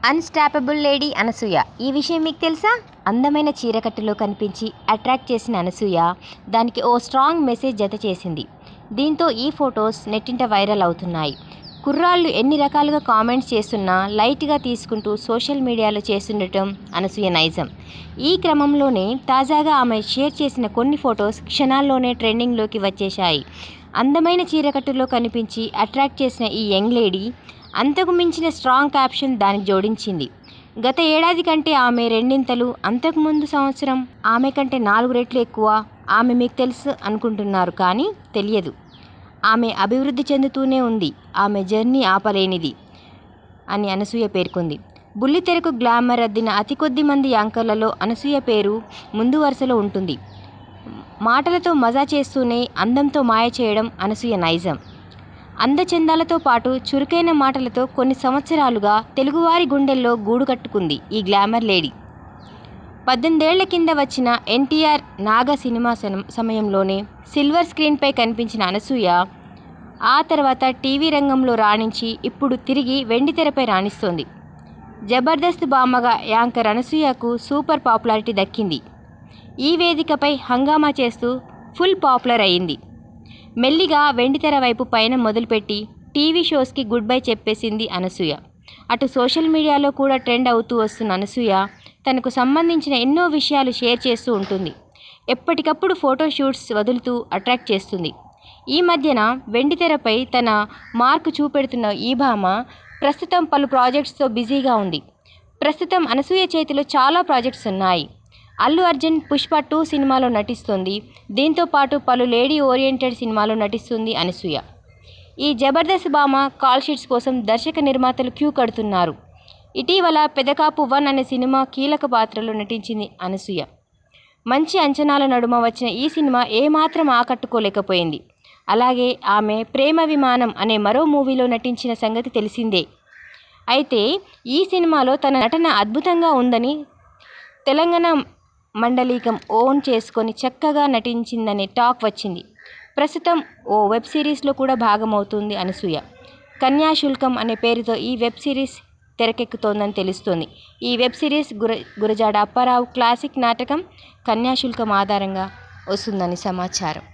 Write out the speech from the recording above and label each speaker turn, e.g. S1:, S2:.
S1: Unstoppable lady Anasuya. ఈ విషయం మీకు తెలుసా? అందమైన చీరకట్టులో కనిపించి అట్రాక్ట్ చేసిన అనసూయ దానికి ఓ స్ట్రాంగ్ మెసేజ్ జత చేసింది. దీంతో ఈ ఫొటోస్ నెట్టింట వైరల్ అవుతున్నాయి. కుర్రాళ్ళు ఎన్ని రకాలుగా కామెంట్స్ చేస్తున్నా లైట్గా తీసుకుంటూ సోషల్ మీడియాలో చేస్తుండటం అనసూయ నైజం. ఈ క్రమంలోనే తాజాగా ఆమె షేర్ చేసిన కొన్ని ఫొటోస్ క్షణాల్లోనే ట్రెండింగ్లోకి వచ్చేశాయి. అందమైన చీరకట్టులో కనిపించి అట్రాక్ట్ చేసిన ఈ యంగ్ లేడీ అంతకు మించిన స్ట్రాంగ్ క్యాప్షన్ దానికి జోడించింది. గత ఏడాది కంటే ఆమె రెండింతలు, అంతకుముందు సంవత్సరం ఆమె కంటే 4 రెట్లు ఎక్కువ. ఆమె మీకు తెలుసు అనుకుంటున్నారు కానీ తెలియదు. ఆమె అభివృద్ధి చెందుతూనే ఉంది. ఆమె జర్నీ ఆపలేనిది అని అనసూయ పేర్కొంది. బుల్లితెరకు గ్లామర్ అద్దిన అతి కొద్ది మంది యాంకర్లలో అనసూయ పేరు ముందు వరుసలో ఉంటుంది. మాటలతో మజా చేస్తూనే అందంతో మాయ చేయడం అనసూయ నైజం. అందచందాలతో పాటు చురుకైన మాటలతో కొన్ని సంవత్సరాలుగా తెలుగువారి గుండెల్లో గూడు కట్టుకుంది ఈ గ్లామర్ లేడీ. 18 ఏళ్ల కింద వచ్చిన ఎన్టీఆర్ నాగ సినిమా సమయంలోనే సిల్వర్ స్క్రీన్పై కనిపించిన అనసూయ ఆ తర్వాత టీవీ రంగంలో రాణించి ఇప్పుడు తిరిగి వెండితెరపై రాణిస్తోంది. జబర్దస్త్ బామ్మగా యాంకర్ అనసూయకు సూపర్ పాపులారిటీ దక్కింది. ఈ వేదికపై హంగామా చేస్తూ ఫుల్ పాపులర్ అయ్యింది. మెల్లిగా వెండితెర వైపు పయనం మొదలుపెట్టి టీవీ షోస్కి గుడ్ బై చెప్పేసింది అనసూయ. అటు సోషల్ మీడియాలో కూడా ట్రెండ్ అవుతూ వస్తున్న అనసూయ తనకు సంబంధించిన ఎన్నో విషయాలు షేర్ చేస్తూ ఉంటుంది. ఎప్పటికప్పుడు ఫోటో షూట్స్ వదులుతూ అట్రాక్ట్ చేస్తుంది. ఈ మధ్యన వెండితెరపై తన మార్కు చూపెడుతున్న ఈ భామ ప్రస్తుతం పలు ప్రాజెక్ట్స్తో బిజీగా ఉంది. ప్రస్తుతం అనసూయ చేతిలో చాలా ప్రాజెక్ట్స్ ఉన్నాయి. అల్లు అర్జున్ పుష్ప 2 సినిమాలో నటిస్తుంది. దీంతో పాటు పలు లేడీ ఓరియంటెడ్ సినిమాలో నటిస్తుంది అనసూయ. ఈ జబర్దస్త్ భామ కాల్ షీట్స్ కోసం దర్శక నిర్మాతలు క్యూ కడుతున్నారు. ఇటీవల పెదకాపు 1 అనే సినిమా కీలక పాత్రలో నటించింది అనసూయ. మంచి అంచనాల నడుమ వచ్చిన ఈ సినిమా ఏమాత్రం ఆకట్టుకోలేకపోయింది. అలాగే ఆమె ప్రేమ విమానం అనే మరో మూవీలో నటించిన సంగతి తెలిసిందే. అయితే ఈ సినిమాలో తన నటన అద్భుతంగా ఉందని, తెలంగాణ మండలీకం ఓన్ చేసుకొని చక్కగా నటించిందనే టాక్ వచ్చింది. ప్రస్తుతం ఓ వెబ్ సిరీస్లో కూడా భాగమవుతుంది అనసూయ. కన్యాశుల్కం అనే పేరుతో ఈ వెబ్ సిరీస్ తెరకెక్కుతోందని తెలుస్తోంది. ఈ web series Gurajada Apparao classic నాటకం కన్యాశుల్కం ఆధారంగా వస్తుందని సమాచారం.